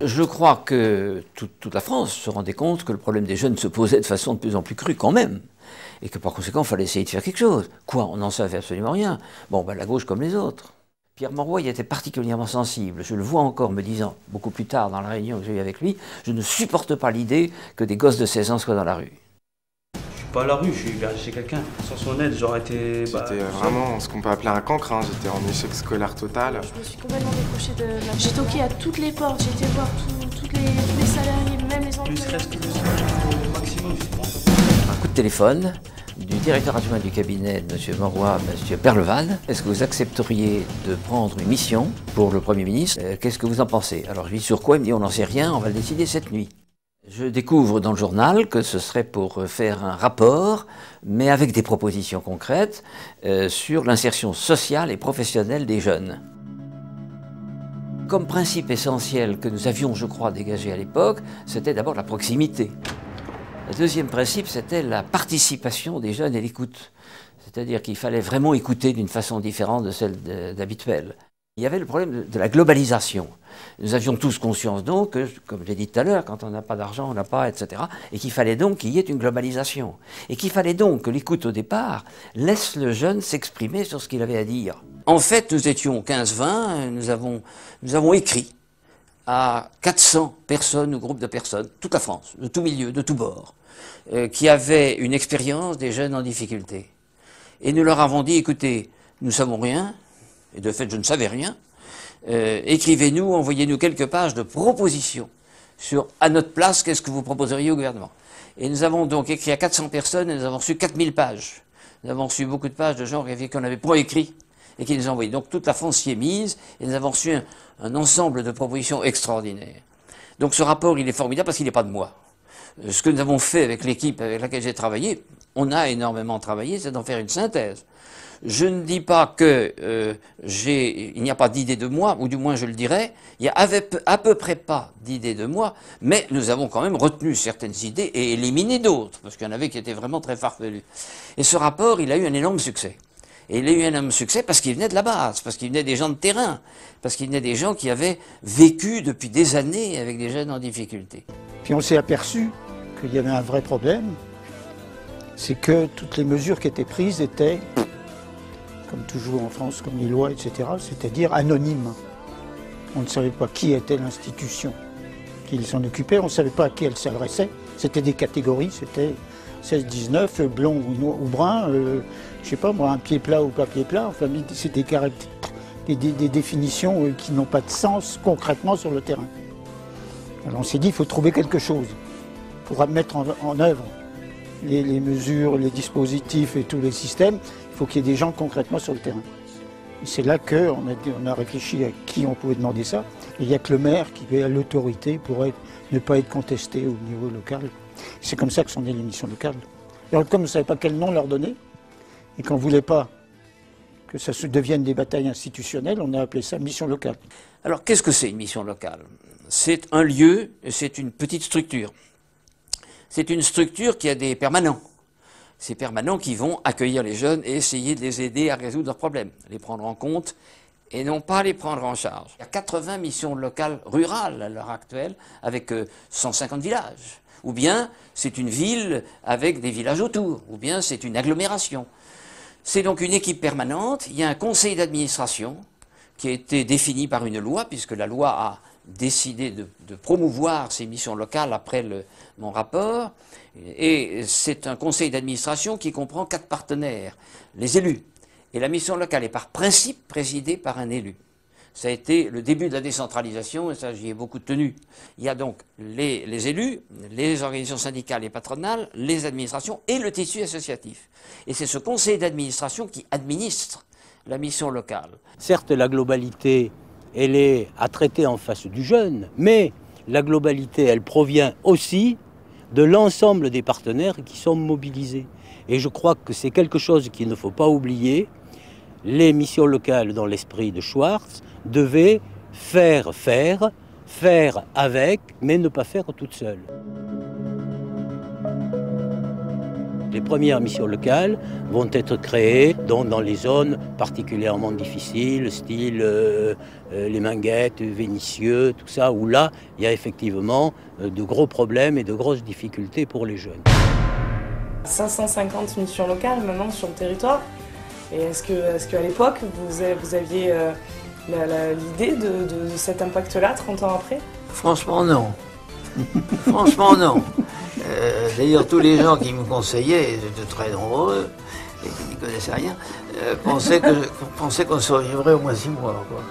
Je crois que toute la France se rendait compte que le problème des jeunes se posait de façon de plus en plus crue quand même. Et que par conséquent, il fallait essayer de faire quelque chose. Quoi? On n'en savait absolument rien. Bon, ben, la gauche comme les autres. Pierre Mauroy y était particulièrement sensible. Je le vois encore me disant, beaucoup plus tard dans la réunion que j'ai eue avec lui, je ne supporte pas l'idée que des gosses de 16 ans soient dans la rue. Je suis pas à la rue, je suis hébergé chez quelqu'un. Sans son aide, j'aurais été... C'était vraiment ce qu'on peut appeler un cancre, hein. J'étais en échec scolaire total. Je me suis complètement décrochée de là. J'ai toqué à toutes les portes, j'ai été voir tous les salariés, même les employés. Plus reste que le maximum, je pense. Un coup de téléphone du directeur adjoint du cabinet de M. Mauroy, M. Perleval. Est-ce que vous accepteriez de prendre une mission pour le Premier ministre? Qu'est-ce que vous en pensez? Alors je lui dis sur quoi? Il me dit on n'en sait rien, on va le décider cette nuit. Je découvre dans le journal que ce serait pour faire un rapport, mais avec des propositions concrètes, sur l'insertion sociale et professionnelle des jeunes. Comme principe essentiel que nous avions, je crois, dégagé à l'époque, c'était d'abord la proximité. Le deuxième principe, c'était la participation des jeunes et l'écoute. C'est-à-dire qu'il fallait vraiment écouter d'une façon différente de celle d'habituelle. Il y avait le problème de la globalisation. Nous avions tous conscience donc que, comme je l'ai dit tout à l'heure, quand on n'a pas d'argent, on n'a pas, etc. Et qu'il fallait donc qu'il y ait une globalisation. Et qu'il fallait donc que l'écoute au départ laisse le jeune s'exprimer sur ce qu'il avait à dire. En fait, nous étions 15-20, nous avons écrit à 400 personnes ou groupes de personnes, toute la France, de tout milieu, de tout bord, qui avaient une expérience des jeunes en difficulté. Et nous leur avons dit, écoutez, nous ne savons rien, et de fait je ne savais rien, écrivez-nous, envoyez-nous quelques pages de propositions sur, à notre place, qu'est-ce que vous proposeriez au gouvernement. Et nous avons donc écrit à 400 personnes et nous avons reçu 4000 pages. Nous avons reçu beaucoup de pages de gens qu'on n'avait pas écrit et qui nous ont envoyé. Donc toute la France s'y est mise et nous avons reçu un ensemble de propositions extraordinaires. Donc ce rapport, il est formidable parce qu'il n'est pas de moi. Ce que nous avons fait avec l'équipe avec laquelle j'ai travaillé, on a énormément travaillé, c'est d'en faire une synthèse. Je ne dis pas que il n'y a pas d'idée de moi, ou du moins je le dirais, il n'y avait à peu près pas d'idée de moi, mais nous avons quand même retenu certaines idées et éliminé d'autres, parce qu'il y en avait qui étaient vraiment très farfelues. Et ce rapport, il a eu un énorme succès. Et il a eu un énorme succès parce qu'il venait de la base, parce qu'il venait des gens de terrain, parce qu'il venait des gens qui avaient vécu depuis des années avec des jeunes en difficulté. Puis on s'est aperçu qu'il y avait un vrai problème, c'est que toutes les mesures qui étaient prises étaient, comme toujours en France, comme les lois, etc., c'est-à-dire anonymes. On ne savait pas qui était l'institution qui s'en occupait, on ne savait pas à qui elle s'adressait. C'était des catégories, c'était 16-19, blond ou brun, je sais pas moi, un pied plat ou pas pied plat, enfin c'est des définitions qui n'ont pas de sens concrètement sur le terrain. Alors on s'est dit, il faut trouver quelque chose pour mettre en œuvre les mesures, les dispositifs et tous les systèmes. Il faut qu'il y ait des gens concrètement sur le terrain. C'est là qu'on a réfléchi à qui on pouvait demander ça. Et il n'y a que le maire qui a l'autorité pour ne pas être contesté au niveau local. C'est comme ça que sont nées les missions locales. Alors comme on ne savait pas quel nom leur donner, et qu'on ne voulait pas que ça se devienne des batailles institutionnelles, on a appelé ça mission locale. Alors qu'est-ce que c'est une mission locale? C'est un lieu, c'est une petite structure. C'est une structure qui a des permanents. Ces permanents qui vont accueillir les jeunes et essayer de les aider à résoudre leurs problèmes, les prendre en compte et non pas les prendre en charge. Il y a 80 missions locales rurales à l'heure actuelle avec 150 villages. Ou bien c'est une ville avec des villages autour, ou bien c'est une agglomération. C'est donc une équipe permanente, il y a un conseil d'administration qui a été défini par une loi, puisque la loi a décidé de promouvoir ces missions locales après mon rapport. Et c'est un conseil d'administration qui comprend 4 partenaires, les élus. Et la mission locale est par principe présidée par un élu. Ça a été le début de la décentralisation et ça j'y ai beaucoup tenu. Il y a donc les élus, les organisations syndicales et patronales, les administrations et le tissu associatif. Et c'est ce conseil d'administration qui administre la mission locale. Certes, la globalité, elle est à traiter en face du jeune, mais la globalité, elle provient aussi de l'ensemble des partenaires qui sont mobilisés. Et je crois que c'est quelque chose qu'il ne faut pas oublier. Les missions locales, dans l'esprit de Schwartz, devaient faire avec, mais ne pas faire toutes seules. Les premières missions locales vont être créées dans les zones particulièrement difficiles, style les Minguettes, Vénissieux, tout ça, où là, il y a effectivement de gros problèmes et de grosses difficultés pour les jeunes. 550 missions locales maintenant sur le territoire. Et est-ce qu'à l'époque, vous aviez l'idée de cet impact-là 30 ans après? Franchement, non. Franchement, non. D'ailleurs, tous les gens qui me conseillaient, et c'était très nombreux, et qui n'y connaissaient rien, pensaient qu'on survivrait au moins 6 mois, quoi.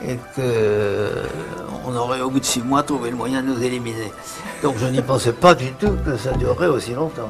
Et qu'on aurait au bout de 6 mois trouvé le moyen de nous éliminer. Donc je n'y pensais pas du tout que ça durerait aussi longtemps.